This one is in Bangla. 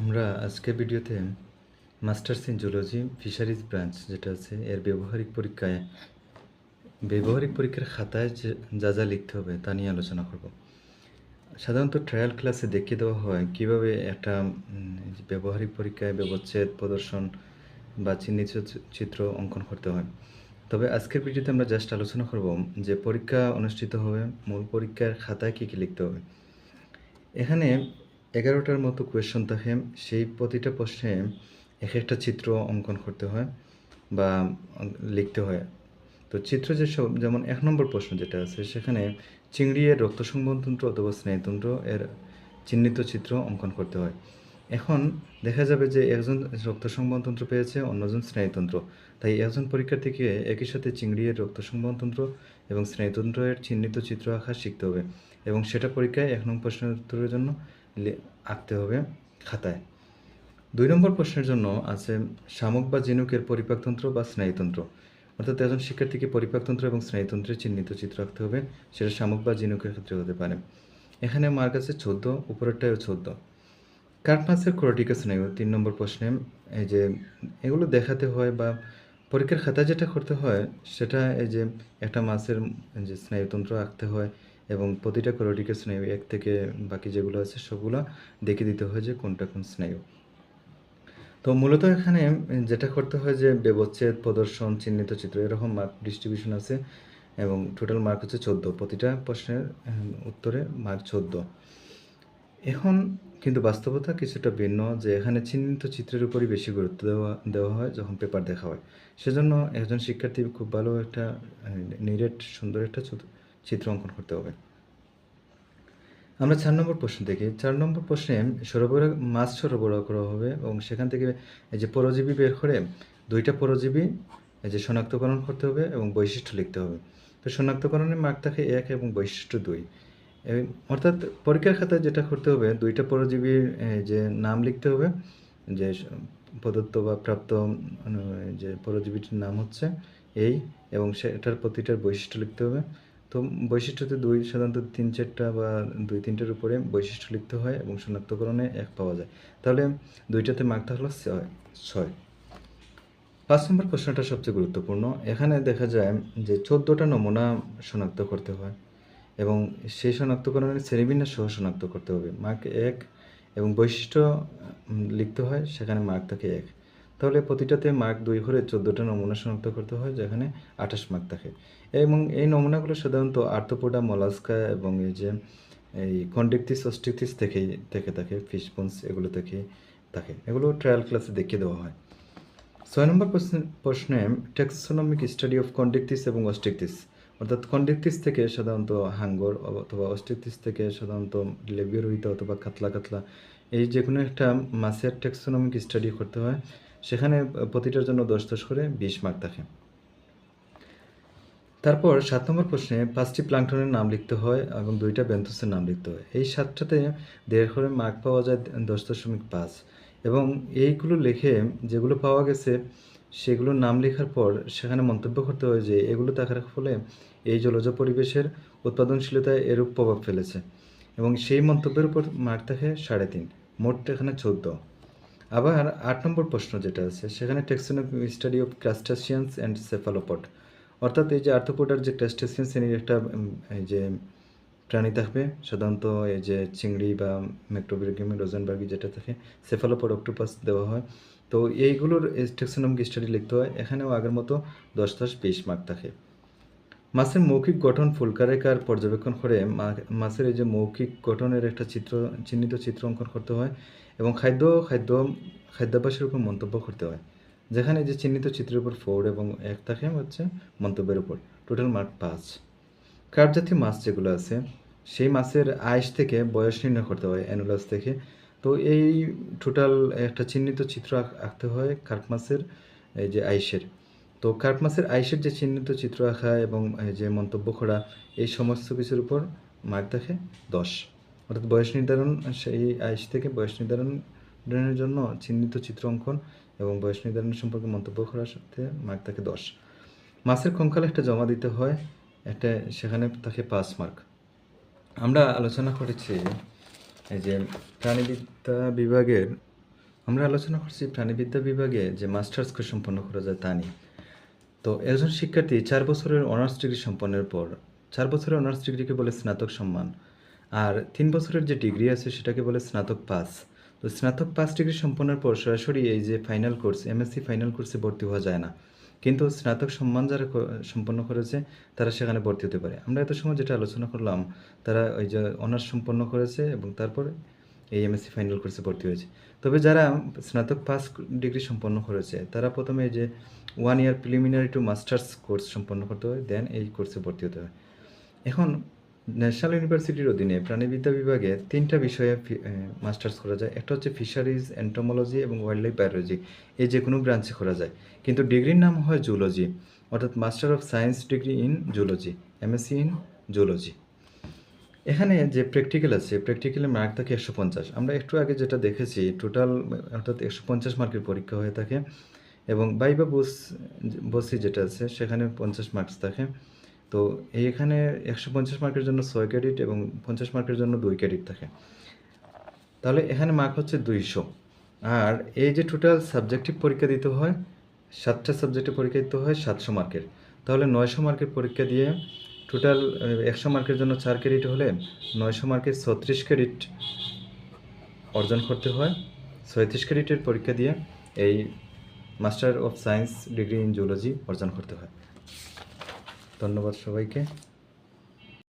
আমরা আজকের ভিডিওতে masters in zoology fisheries branch যেটা আছে এর ব্যবহারিক পরীক্ষার খাতায় যা যা লিখতে হবে তা নিয়ে আলোচনা করব। সাধারণত ট্রায়াল ক্লাসে দেখিয়ে দেওয়া হয় কীভাবে একটা ব্যবহারিক পরীক্ষায় ব্যবচ্ছেদ প্রদর্শন বা চিহ্নিত চিত্র অঙ্কন করতে হয়। তবে আজকের ভিডিওতে আমরা জাস্ট আলোচনা করব যে পরীক্ষা অনুষ্ঠিত হবে মূল পরীক্ষার খাতায় কী কী লিখতে হবে। এখানে 11টার মতো কোয়েশ্চন থাকে, সেই প্রতিটা প্রশ্নে এক একটা চিত্র অঙ্কন করতে হয় বা লিখতে হয়। তো চিত্র যেসব, যেমন 1 নম্বর প্রশ্ন যেটা আছে সেখানে চিংড়ি এর রক্ত সংবহনতন্ত্র অথবা স্নায়ুতন্ত্র এর চিহ্নিত চিত্র অঙ্কন করতে হয়। এখন দেখা যাবে যে একজন রক্ত সংবহনতন্ত্র পেয়েছে, অন্যজন স্নায়ুতন্ত্র। তাই একজন পরীক্ষার্থীকে একই সাথে চিংড়ি এর রক্ত সংবহনতন্ত্র এবং স্নায়ুতন্ত্র এর চিহ্নিত চিত্র আঁকা শিখতে হবে এবং সেটা পরীক্ষায় 1 নং প্রশ্নের উত্তরের জন্য আঁকতে হবে খাতায়। 2 নম্বর প্রশ্নের জন্য আছে শামুক বা ঝিনুকের পরিপাকতন্ত্র বা স্নায়ুতন্ত্র। অর্থাৎ একজন শিক্ষার্থীকে পরিপাকতন্ত্র এবং স্নায়ুতন্ত্রের চিহ্নিত চিত্র আঁকতে হবে, সেটা শামুক বা ঝিনুকের ক্ষেত্রে হতে পারে। এখানে মার্ক আছে 14, উপরেরটায়ও 14। কার্প মাছের কোরটিকা স্নায়ু 3 নম্বর প্রশ্নে এই যে এগুলো দেখাতে হয় বা পরীক্ষার খাতায় যেটা করতে হয় সেটা এই যে একটা মাছের যে স্নায়ুতন্ত্র আঁকতে হয় এবং প্রতিটা কোরটিকা স্নায়ু 1 থেকে বাকি যেগুলো আছে সবগুলো দেখিয়ে দিতে হয় যে কোনটা কোন স্নায়ু। তো মূলত এখানে যেটা করতে হয় যে ব্যবচ্ছেদ প্রদর্শন চিহ্নিত চিত্র এরকম মার্ক ডিস্ট্রিবিউশন আছে এবং টোটাল মার্ক হচ্ছে 14, প্রতিটা প্রশ্নের উত্তরে মার্ক 14। এখন কিন্তু বাস্তবতা কিছুটা ভিন্ন, যে এখানে চিহ্নিত চিত্রের উপরই বেশি গুরুত্ব দেওয়া হয় যখন পেপার দেখা হয়। সেজন্য একজন শিক্ষার্থী খুব ভালো একটা নিরেট সুন্দর একটা চিত্র অঙ্কন করতে হবে। আমরা 4 নম্বর প্রশ্ন দেখি। 4 নম্বর প্রশ্নে মাছ সরবরাহ করা হবে এবং সেখান থেকে এই যে পরজীবী বের করে 2টা পরজীবী এই যে শনাক্তকরণ করতে হবে এবং বৈশিষ্ট্য লিখতে হবে। তো শনাক্তকরণের মার্ক থাকে 1 এবং বৈশিষ্ট্য 2। অর্থাৎ পরীক্ষার খাতায় যেটা করতে হবে 2টা পরজীবীর যে নাম লিখতে হবে, যে প্রদত্ত বা প্রাপ্ত যে পরজীবীটির নাম হচ্ছে এই, এবং সেটার প্রতিটার বৈশিষ্ট্য লিখতে হবে। তো বৈশিষ্ট্যতে সাধারণত 3-4টা বা 2-3টার উপরে বৈশিষ্ট্য লিখতে হয় এবং শনাক্তকরণে 1 পাওয়া যায়। তাহলে 2টাতে মার্ক থাকলো 6। 5 নম্বর প্রশ্নটা সবচেয়ে গুরুত্বপূর্ণ। এখানে দেখা যায় যে 14টা নমুনা শনাক্ত করতে হয় এবং সেই শনাক্তকরণের শ্রেণীবিন্যাস সহ শনাক্ত করতে হবে। মার্ক 1 এবং বৈশিষ্ট্য লিখতে হয়, সেখানে মার্ক থাকে 1। তাহলে প্রতিটাতে মার্ক 2 করে 14টা নমুনা শনাক্ত করতে হয়, যেখানে 28 মার্ক থাকে। এবং এই নমুনাগুলো সাধারণত আর্থ্রোপোডা, মলাস্কা এবং এই যে এই কন্ড্রিকটিস অস্টিকটিস থেকে থাকে, ফিশ বোনস এগুলো থেকে থাকে। এগুলো ট্রায়াল ক্লাসে দেখিয়ে দেওয়া হয়। 6 নম্বর প্রশ্নে ট্যাক্সোনমিক স্টাডি অফ কন্ড্রিকটিস এবং অস্টিকটিস, অর্থাৎ কন্ড্রিকটিস থেকে সাধারণত হাঙ্গর অথবা অস্টিকটিস থেকে সাধারণত লেবিওরোহিতা অথবা কাতলা এই যে কোনো একটা মাছের ট্যাক্সোনমিক স্টাডি করতে হয়। সেখানে প্রতিটার জন্য 10 করে 20 মার্ক থাকে। তারপর 7 নম্বর প্রশ্নে 5টি প্লাঙ্কটনের নাম লিখতে হয় এবং 2টা বেন্থোসের নাম লিখতে হয়। এই 7টাতে 1.5 করে মার্ক পাওয়া যায় 10.5 এবং এইগুলো লিখে যেগুলো পাওয়া গেছে সেগুলোর নাম লেখার পর সেখানে মন্তব্য করতে হয় যে এগুলো থাকার ফলে এই জলজ পরিবেশের উৎপাদনশীলতায় এরূপ প্রভাব ফেলেছে এবং সেই মন্তব্যের উপর মার্ক থাকে 3.5, মোট এখানে 14। আবার 8 নম্বর প্রশ্ন যেটা আছে সেখানে taxonomic study of ক্রাস্টাসিয়ান্স and cephalopod, অর্থাৎ এই যে আর্থ্রোপোডার যে ক্রাস্টাসিয়ান শ্রেণীর একটা এই যে প্রাণী থাকবে, সাধারণত এই যে চিংড়ি বা ম্যাক্রোবিরিগেমি রোজেনবার্গি যেটা থাকে, সেফালোপড অক্টোপাস দেওয়া হয়। তো এইগুলোর ট্যাক্সোনমিক স্টাডি লিখতে হয়। এখানেও আগের মতো 10-20 মার্ক থাকে। মাছের মৌখিক গঠন ফুলকারেকার পর্যবেক্ষণ করে মাছের এই যে মৌখিক গঠনের একটা চিহ্নিত চিত্র অঙ্কন করতে হয় এবং খাদ্যাভ্যাসের উপর মন্তব্য করতে হয়, যেখানে যে চিহ্নিত চিত্রের উপর 4 এবং 1 থাকে হচ্ছে মন্তব্যের উপর। Total mark 5। কার্প জাতীয় মাছ যেগুলো আছে সেই মাছের আইস থেকে বয়স নির্ণয় করতে হয়, অ্যানুলাস থেকে। তো এই টোটাল একটা চিহ্নিত চিত্র আঁকতে হয় কার্প মাছের এই যে আইসের। তো কার্প মাছের আইসের যে চিহ্নিত চিত্র আঁকা এবং যে মন্তব্য করা, এই সমস্ত কিছুর উপর মার্ক থাকে 10। অর্থাৎ বয়স নির্ধারণ, সেই আইস থেকে বয়স নির্ধারণের জন্য চিহ্নিত চিত্র অঙ্কন এবং বয়স নির্ধারণ সম্পর্কে মন্তব্য করার সাথে মার্ক থাকে 10। মাছের কঙ্কাল একটা জমা দিতে হয়, একটা সেখানে থাকে 5 মার্ক। আমরা আলোচনা করেছি এই যে প্রাণীবিদ্যা বিভাগের আমরা আলোচনা করছি প্রাণীবিদ্যা বিভাগে যে মাস্টার্স কোর্স সম্পন্ন করা যায় তা নিয়ে। তো একজন শিক্ষার্থী 4 বছরের অনার্স ডিগ্রি সম্পন্নের পর 4 বছরের অনার্স ডিগ্রিকে বলে স্নাতক সম্মান। আর 3 বছরের যে ডিগ্রি আছে সেটাকে বলে স্নাতক পাস। তো স্নাতক পাস ডিগ্রি সম্পন্নের পর সরাসরি এই যে ফাইনাল কোর্স এমএসসি ফাইনাল কোর্সে ভর্তি হওয়া যায় না। কিন্তু স্নাতক সম্মান যারা সম্পন্ন করেছে তারা সেখানে ভর্তি হতে পারে। আমরা এত সময় যেটা আলোচনা করলাম তারা ওই যে অনার্স সম্পন্ন করেছে এবং তারপর এই এমএসসি ফাইনাল কোর্সে ভর্তি হয়েছে। তবে যারা স্নাতক পাস ডিগ্রি সম্পন্ন করেছে তারা প্রথমে এই যে 1 ইয়ার প্রিলিমিনারি টু মাস্টার্স কোর্স সম্পন্ন করতে হয়, দেন এই কোর্সে ভর্তি হতে হয়। এখন ন্যাশনাল ইউনিভার্সিটির অধীনে প্রাণীবিদ্যা বিভাগে 3টা বিষয়ে মাস্টার্স করা যায়। একটা হচ্ছে ফিশারিজ, এন্টোমোলজি এবং ওয়াইল্ড লাইফ বায়োলজি। এই যে কোনো ব্রাঞ্চে করা যায়। কিন্তু ডিগ্রির নাম হয় জুলজি, অর্থাৎ master of science degree in zoology, MSc in zoology. এখানে যে প্র্যাকটিক্যাল আছে, প্র্যাকটিক্যালের মার্ক থাকে 150। আমরা একটু আগে যেটা দেখেছি টোটাল অর্থাৎ 150 মার্কের পরীক্ষা হয়ে থাকে এবং ভাইভা বসি যেটা আছে সেখানে 50 মার্কস থাকে। তো এখানে 150 মার্কের জন্য 6 ক্রেডিট এবং 50 মার্কের জন্য 2 ক্রেডিট থাকে। তাহলে এখানে মার্ক হচ্ছে 200। আর এই যে টোটাল সাবজেক্টিভ পরীক্ষা দিতে হয়, 7টা সাবজেক্টে পরীক্ষা দিতে হয় 700 মার্কের। তাহলে 900 মার্কের পরীক্ষা দিয়ে টোটাল 100 মার্কের জন্য 4 ক্রেডিট হলে 900 মার্কের 36 ক্রেডিট অর্জন করতে হয়। 37 ক্রেডিটের পরীক্ষা দিয়ে এই master of science degree in zoology অর্জন করতে হয়। ধন্যবাদ সবাইকে।